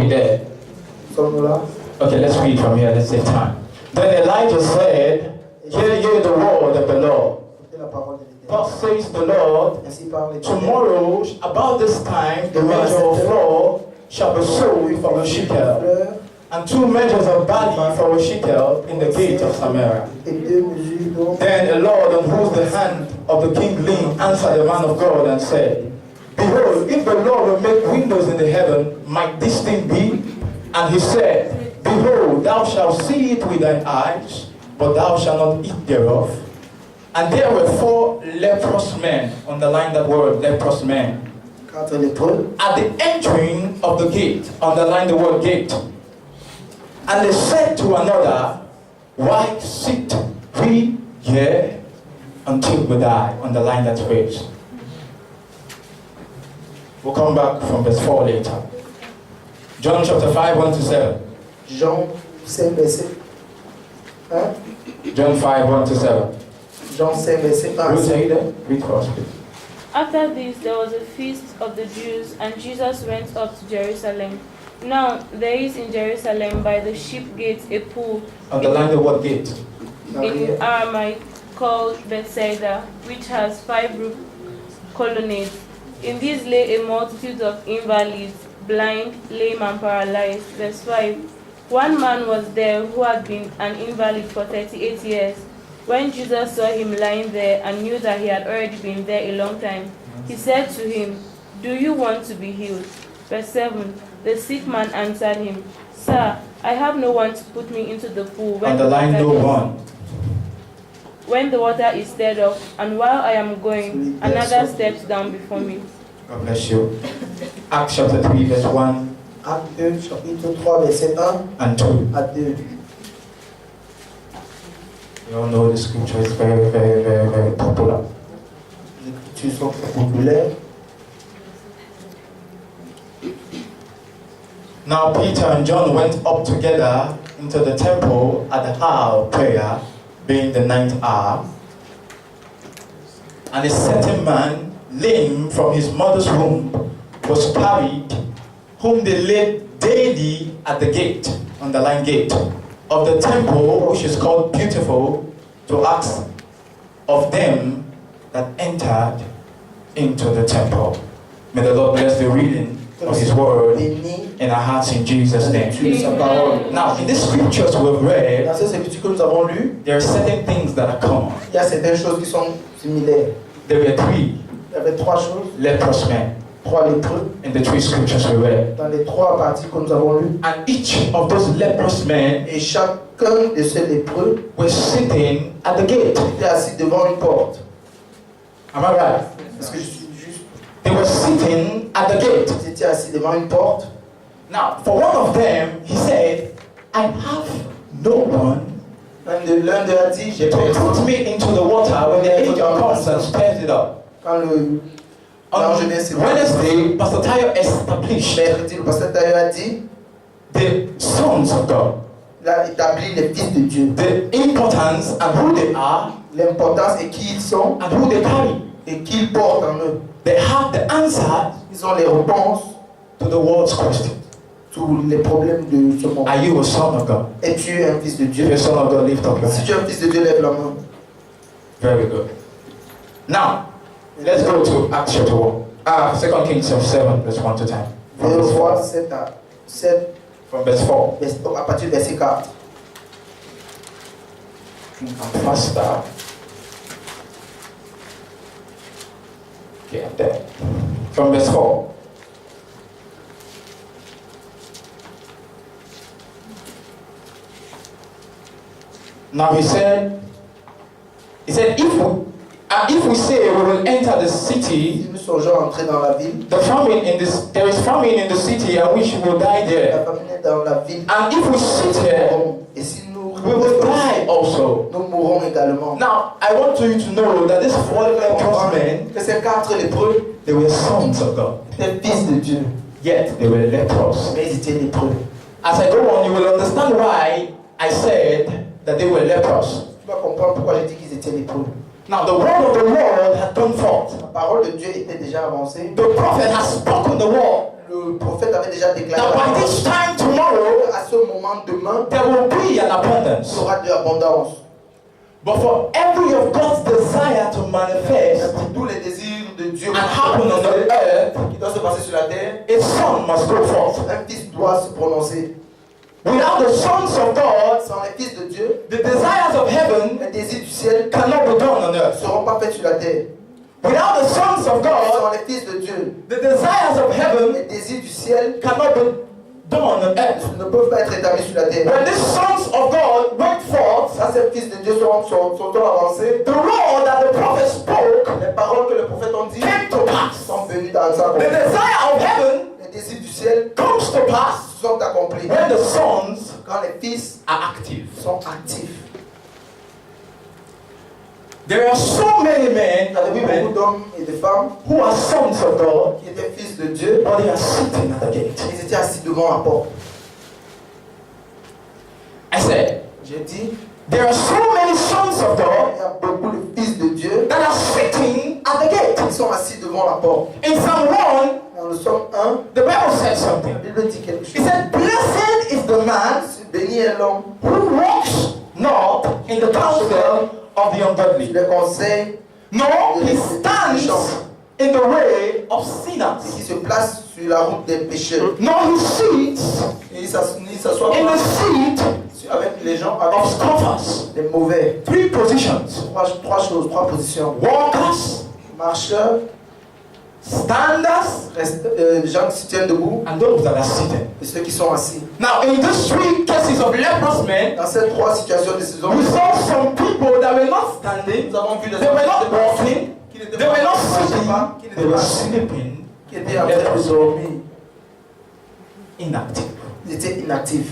We there? Sommes-nous là? Okay, let's read from here. Let's save time. Then Elijah said, hear ye the word of the Lord. Écoutez la parole de l'Éternel. Thus says the Lord, Ainsi parle l'Éternel. tomorrow, about this time, the measure of flour shall be sold for a shekel, and 2 measures of barley for a shekel in the gate of Samaria. Et 2 mesures d'eau. Then the Lord, on whose the hand of the king leaned, answered the man of God and said, behold, if the Lord will make windows in the heaven, might this thing be? And he said, behold, thou shalt see it with thine eyes, but thou shalt not eat thereof. And there were 4 leprous men, underline that word, leprous men, 4 lépreux. at the entering of the gate, underline the word gate. And they said to another, why sit we here until we die? Underline that phrase. We'll come back from verse 4 later. John chapter 5, 1 to 7. Jean 5, verset 1. John 5, 1 to 7. Jean 5, verset 1. Will you say that? Read for us, please. After this, there was a feast of the Jews, and Jesus went up to Jerusalem. Now, there is in Jerusalem by the sheep gate a pool Underline the word gate. in Aramaic called Bethsaida, which has 5 roof colonnades. In these lay a multitude of invalids, blind, lame, and paralyzed. Verse 5. One man was there who had been an invalid for 38 years. When Jesus saw him lying there and knew that he had already been there a long time, he said to him, do you want to be healed? Verse 7. The sick man answered him, Sir, I have no one to put me into the pool when the water is stirred up, and while I am going, another steps down before me. God bless you. Acts chapter 3, verse 1 Acte 2, chapitre 3, verset 1 and 2. à 2. You all know the scripture is very, very, very, very popular. Les écritures sont très populaires. Now Peter and John went up together into the temple at the hour of prayer, being the 9th hour. And a certain man, lame from his mother's womb, was carried, whom they laid daily at the gate, underline gate, of the temple, which is called Beautiful, to ask of them that entered into the temple. May the Lord bless the reading of His word in our hearts in Jesus' name. Now, in these scriptures we've read, Dans ces écritures que nous avons lues, there are certain things that are common. il y a certaines choses qui sont similaires. There were 3 Il y avait 3 choses, leprous men 3 lépreux, in the 3 scriptures we read. dans les 3 parties que nous avons lues. And each of those leprous men Et chacun de ces lépreux was sitting at the gate. était assis devant une porte. Am I right? Est-ce que je suis juste? They were sitting at the gate. Ils étaient assis devant une porte. Now, for one of them, he said, I have no one L'un d'eux a dit, j'ai to put personne. me into the water when the angel comes and stirs it up. Quand le On l'ange vient se Wednesday, Pastor Tayo established mercredi, le pasteur Tayo a dit, the sons of God, il a établi les fils de Dieu. the importance and who they are L'importance est qui ils sont and who they carry. et qui ils portent en eux. They have the answer Ils ont les réponses to the world's question. sur les problèmes de ce monde. Are you a son of God? Es-tu un fils de If Dieu? you're a son of God, lift up your Si hand. tu es un fils de Dieu, lève la main. Very good. Now, let's go to Acts chapter 1. 2 Kings chapter 7, verse 1 to 10. From verse 4. 7 à 7, From verse 4. à partir du verset 4. I'm faster. Okay, I'm there. From verse 4. Now he said, if we say we will enter the city, Si nous songeons entrer dans la ville, there is famine in the city and we will die la there. famine est dans la ville. And if we sit here, Et si nous we will die also. nous mourrons également. Now, I want you to know that these 4 leprous men, Que ces 4 lépreux they were sons of God, étaient fils de Dieu, yet they were leprous. mais ils étaient lépreux. As I go on, you will understand why I said that they were leprous. Tu vas comprendre pourquoi j'ai dit qu'ils étaient lépreux. Now, the word of the Lord had gone forth. La parole de Dieu était déjà avancée. The prophet has spoken the word. Le prophète avait déjà déclaré That by this time lendemain, there will be an il y abundance. aura de l'abondance. But for every of God's desire to manifest Pour tous les désirs de Dieu and happen on the earth, qui doivent se passer sur la terre, a son must go forth. un fils doit se prononcer. Without the sons of God, Sans les fils de Dieu, the desires of heaven les désirs du ciel cannot be done on ne earth. seront pas faits sur la terre. Without the sons of God, Sans les fils de Dieu, the desires of heaven les désirs du ciel cannot be done on earth. ne peuvent pas être établis sur la terre. When these sons of God went forth, Ça, ces fils de Dieu sont avancés. the word that the prophet spoke Les paroles que le prophète ont dit came to pass. sont venues dans sa The desire of heaven Les désirs du ciel comes to pass sont accomplis when the sons quand les fils are active. sont actifs. There are so many men Il y avait and beaucoup women d'hommes et de femmes who are sons of God, qui étaient fils de Dieu. but they are sitting at the gate. Ils étaient assis devant la porte. I said, J'ai dit, there are so many sons of il God y a beaucoup de fils de Dieu that are sitting at the gate. qui sont assis devant la porte. In Psalm 1, Dans le psaume 1, the Bible said la something. Bible dit quelque It chose. said, blessed is the man Béni est l'homme who walks not in the counsel of the qui ungodly, le conseille nor he stands in the way of et sinners, qui se place sur la route des pécheurs. nor he sits Et il s'assoit in the seat avec les gens, of avec scoffers. les mauvais. Three positions: Trois choses, trois positions. walkers, Marcheurs, standers, les gens qui se tiennent debout and those that are seated. et ceux qui sont assis. Now, in these three cases of leprous men, Dans ces trois situations de ces hommes, we saw some people that were not standing, nous avons vu des they were not hommes walking, qui n'étaient they were not pas, qui sitting, n'étaient they were pas assis, sleeping, qui étaient en train de dormir. inactive. Ils étaient inactifs.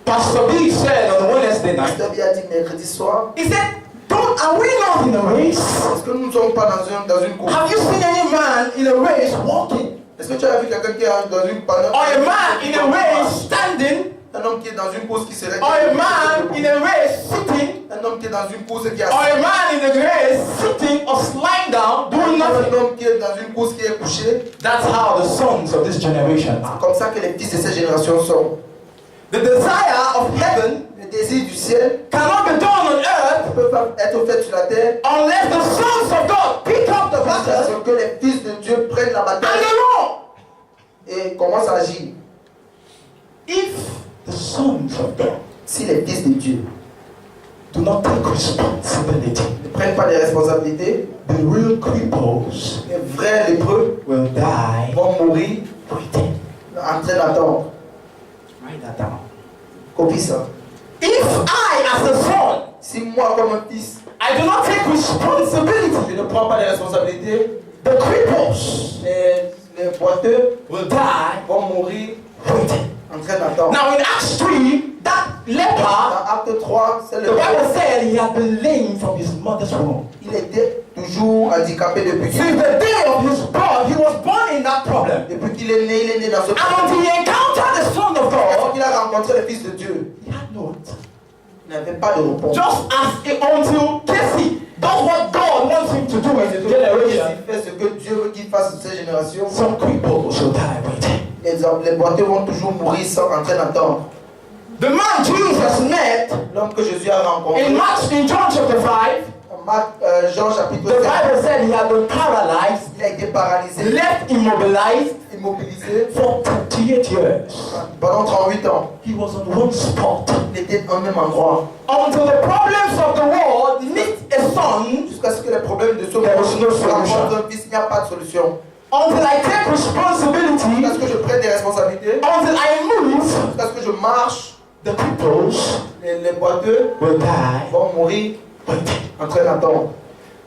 Pastor B said on Wednesday night, Pasteur B a dit mercredi soir, he said, are we not in a race? est-ce que nous ne sommes pas dans une course? Have you seen any man in a race walking? Est-ce que tu as vu quelqu'un qui est dans une panne? Or a man in a race standing? Un homme qui est dans une course qui serait. Or a man in a race sitting? Un homme qui est dans une course qui est Or a assis. man in a race sitting or lying down doing Un nothing? homme qui est dans une course qui est couché. That's how the sons of this generation are. Comme ça que les fils de cette génération sont. The desire of heaven Le désir du ciel cannot be done on earth ne peut pas être fait sur la terre unless the sons of God pick up the parce battle que les fils de Dieu prennent la and bataille they run. et commencent à agir. If the sons of God Si les fils de Dieu do not take responsibility, ne prennent pas les responsabilités, the real cripples les vrais lépreux will die vont mourir waiting. en train d'attendre. Write that down. Copie ça. If I, as a son, Si moi, comme un fils, I do not take responsibility, je ne prends pas les responsabilités, the cripples les boiteux will die vont mourir waiting. en train d'attendre. Now in Acts 3, that leper, Dans Acte 3, c'est the le Bible said he had been lame from his mother's womb. il était toujours handicapé depuis Since the day of his birth, he was born in that problem. qu'il est né dans ce And until he encountered the Son of Quand God, il a rencontré le Fils de Dieu, he had no answer. il n'avait pas de réponse. Just until Casey does what God wants him to do in his Il generation, fait ce que Dieu veut qu'il fasse de cette génération. some cripples will die waiting. Les boiteux vont toujours mourir en train d'attendre. The man Jesus met L'homme que Jésus a rencontré, in John chapter 5, Jean chapitre the 5, Bible said he had been paralyzed, il a été paralysé, left immobilized immobilisé for 38 years. pendant 38 ans. He was on one spot. Il était au même endroit. Until the problems of the world meet a son, Jusqu'à ce que les problèmes de ce There was no monde solution. rencontrent un fils, il n'y a pas de solution. until I take responsibility, Jusqu'à ce que je prenne des responsabilités, until I move, jusqu'à ce que je marche, the cripples les boiteux will die vont mourir waiting. en train d'attendre.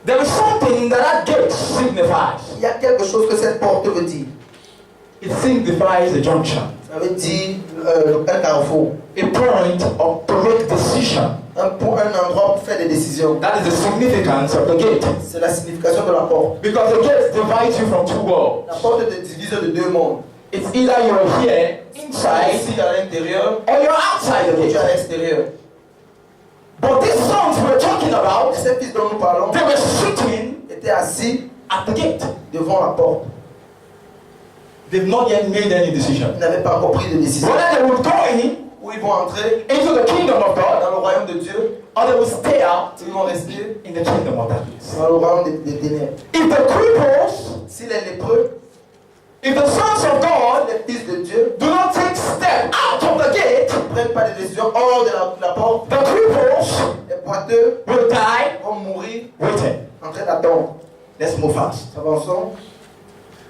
There is something that gate signifies. Il y a quelque chose que cette porte veut dire. It signifies a junction, Ça veut dire un carrefour, a point to make decision. un endroit pour faire des décisions. That is the significance of the gate. C'est la signification de la porte. Because the gate divides you from two worlds. La porte te divise de deux mondes. It's either you're here, inside, Ici à l'intérieur, or you're outside the ou tu es à gate. l'extérieur. But these sons we're talking about, Ces fils dont nous parlons they were sitting étaient assis at the gate. devant la porte. They've not yet made any decision. Ils n'avaient pas encore pris de décision. Whether they would go in Où où ils vont entrer into the kingdom of God, dans le royaume de Dieu, or they will stay out ils vont rester in the kingdom of darkness. dans le royaume des ténèbres. If the cripples, Si les lépreux, if the sons of God les fils de Dieu, do not take step out of the gate, ne prennent pas de décision hors de la porte, the cripples les boiteux will die vont mourir waiting. en train d'attendre. Let's move fast. Avançons.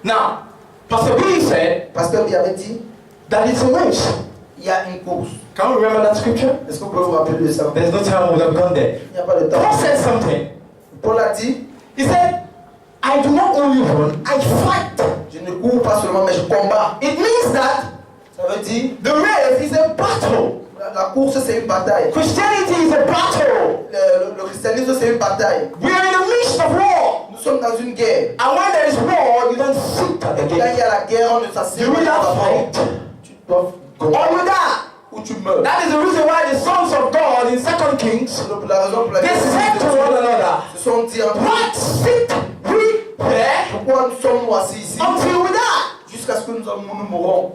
Now, Pastor B said Pasteur B avait dit, that it's a race. il y a une course. Can you remember that scripture? Est-ce que vous pouvez vous rappeler de ça? There's no time we would have gone there. Il n'y a pas de temps. Paul said something. Paul a dit, He said, I do not only run, I fight. je ne cours pas seulement, mais je combats. It means that Ça veut dire, the race is a battle. la course c'est une bataille. Christianity is a battle. Le christianisme c'est une bataille. We are in the midst of war. Nous sommes dans une guerre. And when there is war, you don't sit at the Quand il gate. y a la guerre, on ne s'assied You pas will dans la not porte. fight. Tu dois Or you die. ou tu meurs. That is the reason why the sons of God in 2 Kings, C'est la raison pour they laquelle said to one another, se sont dit entre eux, what sit we here pourquoi nous sommes assis ici until we die? jusqu'à ce que nous mourrons.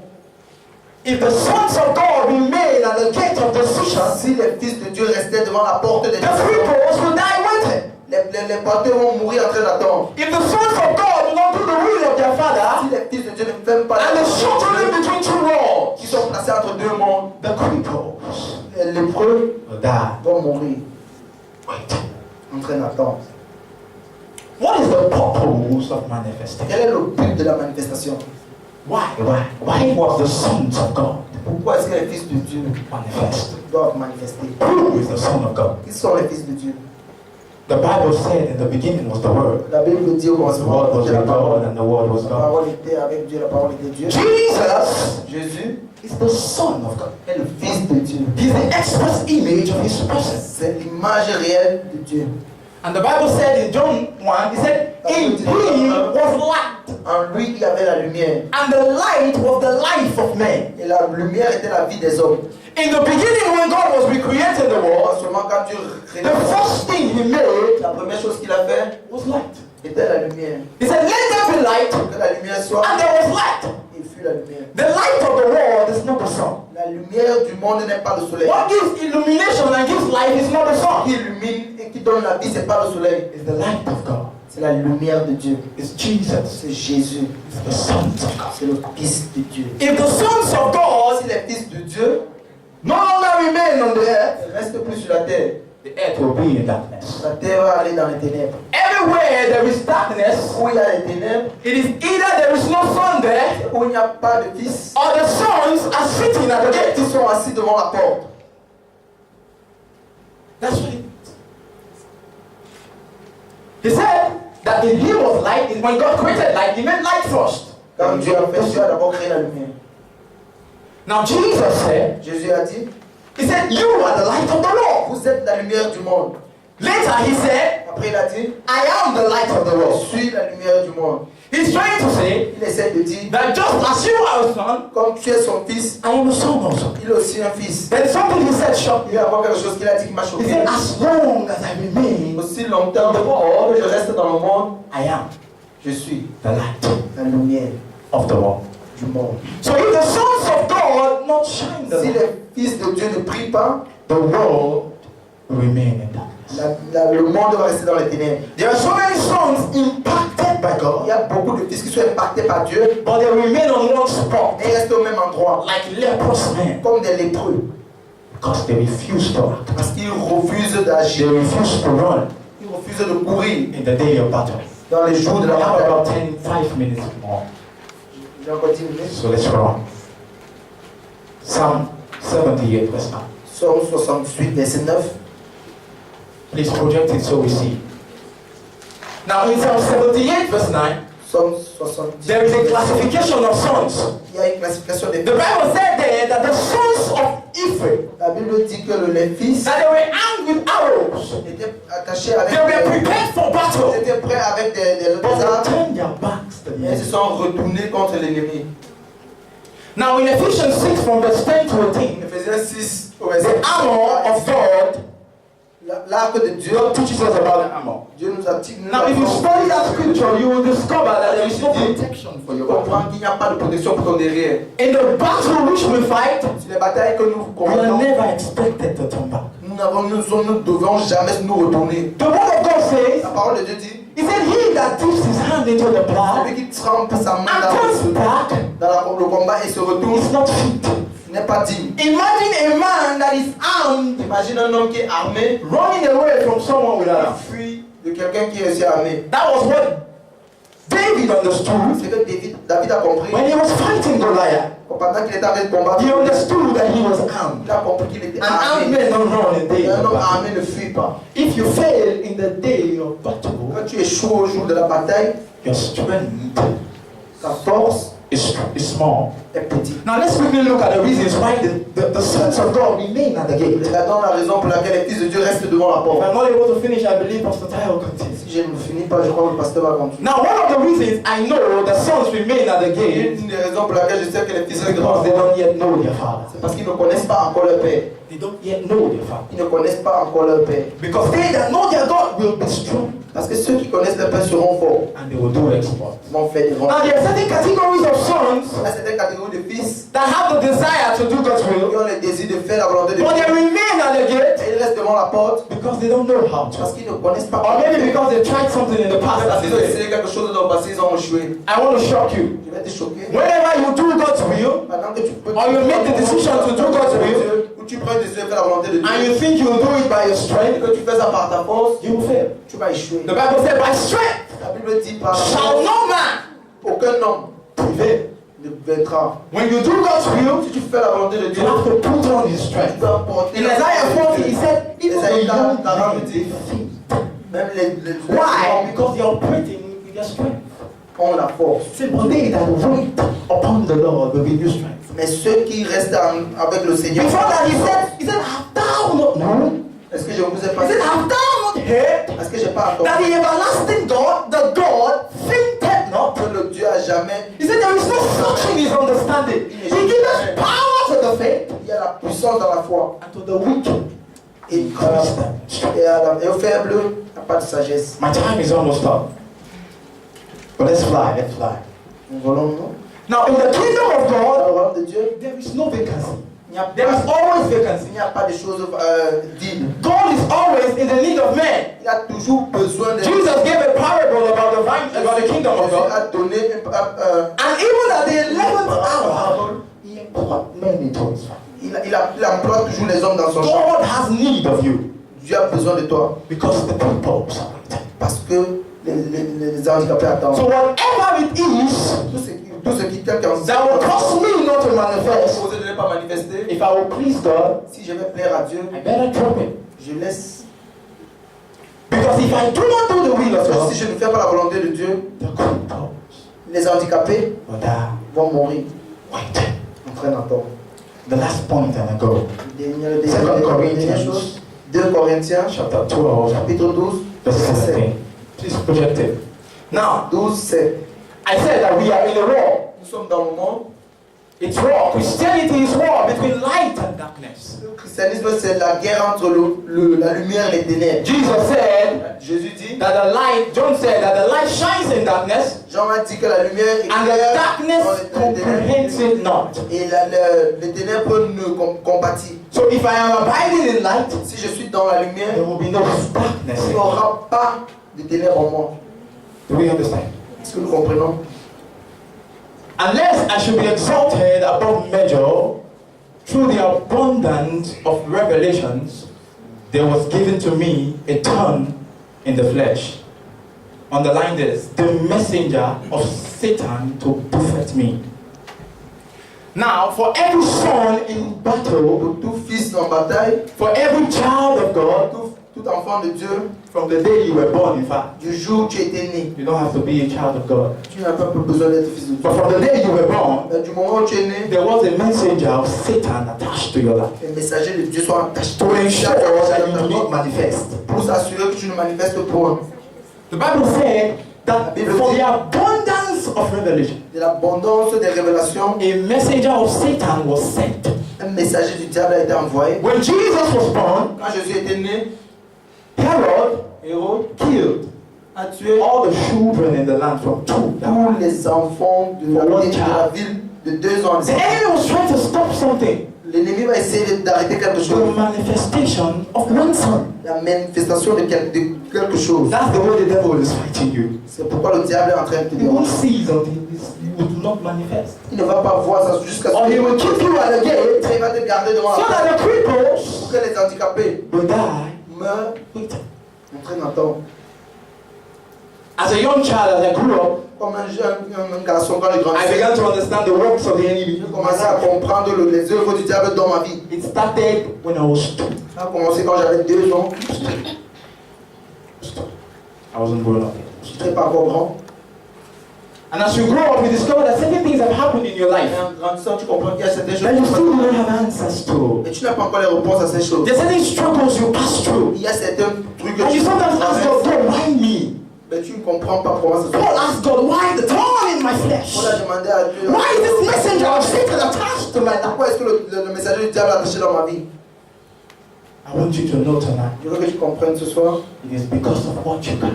If the sons of God remain at the gate of decision, Si les fils de Dieu restaient devant la porte des the cripples will die waiting. les boiteux vont mourir en train d'attendre. If the sons of God do not do the will of their Si father, les fils de Dieu ne font pas and la they shorten in between two worlds, qui sont placés entre deux mondes, the cripples les lépreux will die vont mourir waiting. en train d'attendre. What is the purpose of manifestation? Quel est le but de la manifestation? Why was the sons of God Pourquoi est-ce que les fils de Dieu manifest? doivent manifester? Who is the son of God? Qui sont les fils de Dieu? The Bible said in the beginning was the Word. La Bible dit au The commencement Word was que la with parole, God and the Word was la God. parole était avec Dieu, la parole était Dieu. Jesus Jésus is the Son of God. est le fils de Dieu. He's the express image of His person. C'est l'image réelle de Dieu. And the Bible said in John 1, He said, in Him was light, En lui, il y avait la lumière. and the light was the life of man. Et la lumière était la vie des hommes. In the beginning, when God was recreating the world, Seulement quand Dieu créait the first thing He made la première chose qu'il a fait was light. était la lumière. He said, let there be light, Que la lumière soit, and there was light. il fut la lumière. The light of the world is not the sun. La lumière du monde n'est pas le soleil. What gives illumination and gives light is not the Ce sun. qui illumine et qui donne la vie, c'est pas le soleil. It's the light of God. C'est la lumière de Dieu. It's Jesus. C'est Jésus. It's the sons of God. C'est le Fils de Dieu. If the sons of God Si les fils de Dieu no longer remain on the earth, ne restent plus sur la terre, the earth will be in darkness. la terre va aller dans les ténèbres. Everywhere there is darkness, Où il y a les ténèbres, it is either there is no sun there, où il n'y a pas de fils, or the sons are sitting at the gate. ils sont assis devant la porte. That's what it is. He said that in Him was light, and when God created light, He made light first. Quand Dieu a fait, Dieu a d'abord créé la lumière. Now Jesus said, Jésus a dit, He said, you are the light of the world. vous êtes la lumière du monde. Later He said, Après il a dit, I am the light of the je world. suis la lumière du monde. He's trying to say Il essaie de dire, that just as you are a son, comme tu es son fils, I am a son also. il est aussi un fils. Then something He said shocked Il y a encore quelque chose qu'il a dit qui m'a me. He choqué. said, as long as I remain, Aussi longtemps que je reste dans le monde, I am je suis the light la lumière of the world. du monde. So if the sons of God not shine the Si light, les fils de Dieu ne prient pas, the world will remain in darkness. le monde va rester dans les ténèbres. There are so many sons impacted by Il God, y a beaucoup de fils qui sont impactés par Dieu, but they remain on one spot, mais ils restent au même endroit, like leprous men, comme des lépreux, because they refuse to act. parce qu'ils refusent They d'agir, refuse to run ils refusent de courir in the day of battle. dans les jours de We la have bataille. about 5 minutes more, J'ai encore 10 minutes. so let's run. Psalm 78, verse 9. Psaume 68, verset 9. Please project it so we see. Now in Psalm 78, verse 9, Psaume 70. there is a classification of sons. Il y a une classification des The Bible said there that the sons of Ephraim, La Bible dit que les fils that they were armed with arrows, étaient attachés avec they were prepared for ils battle, étaient prêts avec des but they armes, turned their backs to the mais ils se enemy. sont retournés contre l'ennemi. Now in Ephesians 6 from verse 10 to 18, Éphésiens 6 au the verset armor of God l'arc de Dieu. God teaches us about the armor. Dieu nous a dit. Now, if you study that scripture, you will discover that there is no protection for Tu your body. comprends qu'il n'y a pas de protection pour ton derrière. In the battle which we fight, Sur les batailles que nous we are combattons, never expected to turn back. nous ne devons jamais nous retourner. The word of God says, La parole de Dieu dit, He said, he that dips his hand into the plow celui qui trempe sa main and turns back dans le combat et se retourne, is not fit. n'est pas digne. Imagine a man that is armed Imagine un homme qui est armé, running away from someone without arms. fuit de quelqu'un qui est aussi armé. That was what David understood C'est que David a compris, when he was fighting Goliath. pendant qu'il était en train de combattre, He understood that he was armed. il a compris qu'il était An armed armé. man don't run in day Et un of homme battle. armé ne fuit pas. If you fail in the day of battle, Quand tu échoues au jour de la bataille, your strength ta force is small. est petite. Now let's quickly look at the reasons why the sons of God remain at the gate. Regardons la raison pour laquelle les fils de Dieu restent devant la If porte. I'm not able to finish, I believe Pastor Ty will continue. Si je ne finis pas, je crois que le pasteur va continuer. Now, one of the reasons I know the sons remain at the gate Une des raisons pour laquelle je sais que les fils restent devant because they la porte, don't yet know their father. c'est parce qu'ils ne connaissent pas encore leur père. They don't yet know their father. Ils ne connaissent pas encore leur père. Because they that know their God will be strong Parce que ceux qui connaissent leur père seront forts. and they will do exploits. Ils vont faire des grands. Now, there are certain categories of sons Il y a certaines catégories de fils that have the desire to do God's qui will, ont le désir de faire la volonté de but they Dieu. remain at the gate Et ils restent devant la porte because they don't know how to. parce qu'ils ne connaissent pas. Or maybe because they tried something in the past Parce that qu'ils is ont there. essayé quelque chose dans le passé, ils ont échoué. I want to shock you. Je vais te choquer. Whenever you do God's will, Pendant que tu peux. Or you make the decision to do God's will, ou tu prends une décision de faire la volonté de Dieu. and you think you will do it by your Et strength, que tu fais ça par ta force, you will fail. tu vas échouer. The Bible said, by strength La Bible dit par shall no man aucun homme prevail. ne vaincra. When you do God's will, Si tu fais la volonté de you Dieu, have to put on his tu strength. dois porter In la Isaiah volonté 40, de he Dieu. said, even the Isaiah young 40 men dit, defeat. Même les Why? Because they are operating with their strength. ont la force. Say, but they that wait upon the Lord will be new strength. Mais ceux qui restent avec le Seigneur. Before that, he said, have thou not known? Est-ce que je vous ai He pas said, dit? have thou not heard Est-ce que j'ai pas entendu that the everlasting God, the God, fainted not? que le Dieu a jamais. He said, there is no such in his understanding. He gives power to the faith Il y a la puissance dans la foi. and to the weak. Et, et aux faibles, il n'y a pas de sagesse. My time is almost up. But let's fly, let's fly. Nous volons, non? Now, in the kingdom of Dans God, le royaume de Dieu, there is no vacancy. il n'y a There is pas, always vacancy. il n'y a pas de choses dignes. God is always in the need of men. Il y a toujours besoin de. Jesus gave a parable about the vine, about the kingdom of Jésus God. a donné And even at the 11th hour, he employed men into his farm. il emploie toujours les hommes dans son champ. God has need of you Dieu a besoin de toi because the people are waiting. parce que les handicapés attendent. So whatever it is Tout ce qui quelqu'un that will cause me not to manifest, posé de ne pas manifester, if I will please God, si je vais plaire à Dieu, I better drop it. je laisse. Because if I do not do the will of Parce que God, si je ne fais pas la volonté de Dieu, the cripples les handicapés will die vont mourir waiting. en train d'attendre. The last point and I go. Dernière Second dernière Corinthians chose. 2 Corinthiens, Chapter 12, chapitre 12, verse verset 17. Please project it. Now, 12, 7. I said that we are in a war. Nous sommes dans le monde. It's war. Christianity is war between light and darkness. Le christianisme, c'est la guerre entre la lumière et les ténèbres. Jesus said Jésus dit, that the light, John said that the light shines in darkness Jean a dit que la lumière and the éclaire darkness dans les comprehends ténèbres. it not. Et les ténèbres ne compatit. So if I am abiding in light, Si je suis dans la lumière, there will be no darkness. il n'y aura pas de ténèbres en moi. Do we understand? Est-ce que nous comprenons? Unless I should be exalted above measure through the abundance of revelations, there was given to me a tongue in the flesh. Underline this, the messenger of Satan to buffet me. Now, for every son in battle, Pour tout fils en bataille, for every child of God, tout enfant de Dieu, from the day you were born, in fact, du jour où tu étais né, you don't have to be a child of God. tu n'as pas besoin d'être fils de Dieu. But from the day you were born, Mais du moment où tu es né, there was a messenger of Satan attached to your life les messagers de Dieu sont attachés to ensure that you do not manifest. pour s'assurer que tu ne manifestes point. The Bible said that for the abundance of revelation, De l'abondance des révélations, a messenger of Satan was sent. un messager du diable a été envoyé. When Jesus was born, Quand Jésus était né, Herod Hérode killed a tué all the children in the land from 2 down. tous les enfants de la ville de 2 ans. The enemy was trying to stop something. L'ennemi va essayer d'arrêter quelque The chose. manifestation of one son. La manifestation de quelque chose. That's the way the devil is fighting you. C'est pourquoi le diable est en train de te He won't déranger. see until you do not manifest. Il ne va pas voir ça jusqu'à ce Or he will keep you at the gate il va te garder devant so la porte that the pour cripples que les handicapés will die meurent waiting. en train d'attendre. As a young child, as I grew up, Comme un jeune, un garçon quand il I grandissait, began to understand the works of the enemy. j'ai commencé à comprendre les œuvres du diable dans ma vie. It started when I was 2. Ça a commencé quand j'avais 2 ans. I wasn't grown up yet. Je n'étais pas encore grand. And as you grow up, you discover that certain things have happened in your Et life en grandissant, tu comprends qu'il y a certaines choses that you still don't have answers to. et tu n'as pas encore les réponses à ces choses. There's certain struggles you pass through. Il y a certains trucs que And you tu sometimes ask God, traverses, God, why me? mais tu ne comprends pas comment ça se Paul passe. asked God, why the thorn in my flesh? Paul a demandé à Dieu, Why is this messenger of Satan attached to my life? pourquoi est-ce que le messager du diable est attaché dans ma vie? I want you to know tonight, Je veux que tu comprennes ce soir, it is because of what you got.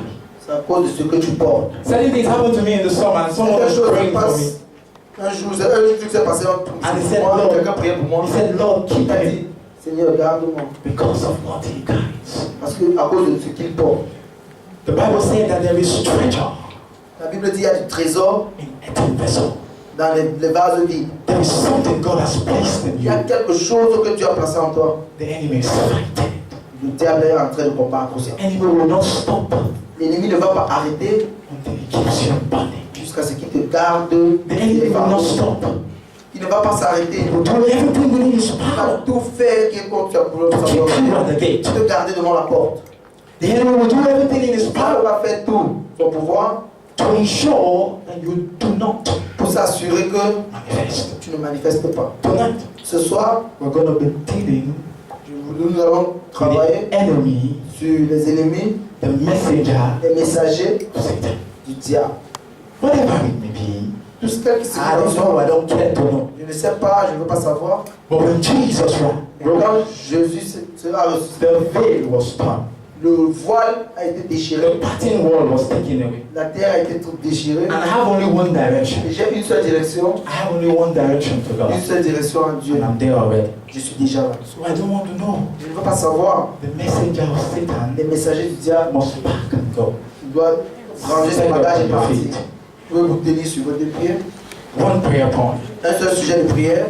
c'est à cause de ce que tu portes. Certain things happened to me in the summer, and someone Quelque was chose se praying for me. passe. Un jour, c'est un truc qui s'est passé pour And he said, moi, Lord, quelqu'un priait pour moi. he said, Lord, keep Il a him dit, Seigneur, garde-moi, because of what he carries. parce que à cause de ce qu'il porte. The Bible said that there is treasure La Bible dit qu'il y a du trésor in earthen vessel. dans les vases vides. There is something God has placed in Il y a you. quelque chose que tu as placé en toi. The enemy is fighting. Le diable est en train de combattre ça. The enemy will not stop L'ennemi ne va pas arrêter until he keeps you in bondage. jusqu'à ce qu'il te garde. The enemy will not stop. Il ne va pas s'arrêter. He will do everything within his Il power va tout faire qui est contre sa to keep you at the gate. te garder devant la porte. The enemy will do everything in his Il power va faire tout son pouvoir to ensure that you do not pour s'assurer que manifest. tu ne manifestes pas. Tonight, Ce soir, we're going to be dealing nous allons with travailler the enemy, sur les ennemis, the messenger les messagers of Satan. du diable. Whatever it may be, Tout ce qui se I don't know, I don't care to know. je ne sais pas, je ne veux pas savoir. But when Jesus Mais quand ran, Jésus sera ressuscité, the veil was torn. le voile a été déchiré, The parting wall was taken away. la terre a été déchirée. And I have only one direction. Et j'ai une seule direction, I have only one direction to God. une seule direction à Dieu. And I'm there already. Je suis déjà là. So I don't want to know. Je ne veux pas savoir. The messenger of Satan Les messagers du diable must pack and go. doivent ranger ses Stand up bagages on et your partir. feet. Je veux vous tenir sur votre pied. One prayer point. Un seul sujet de prière.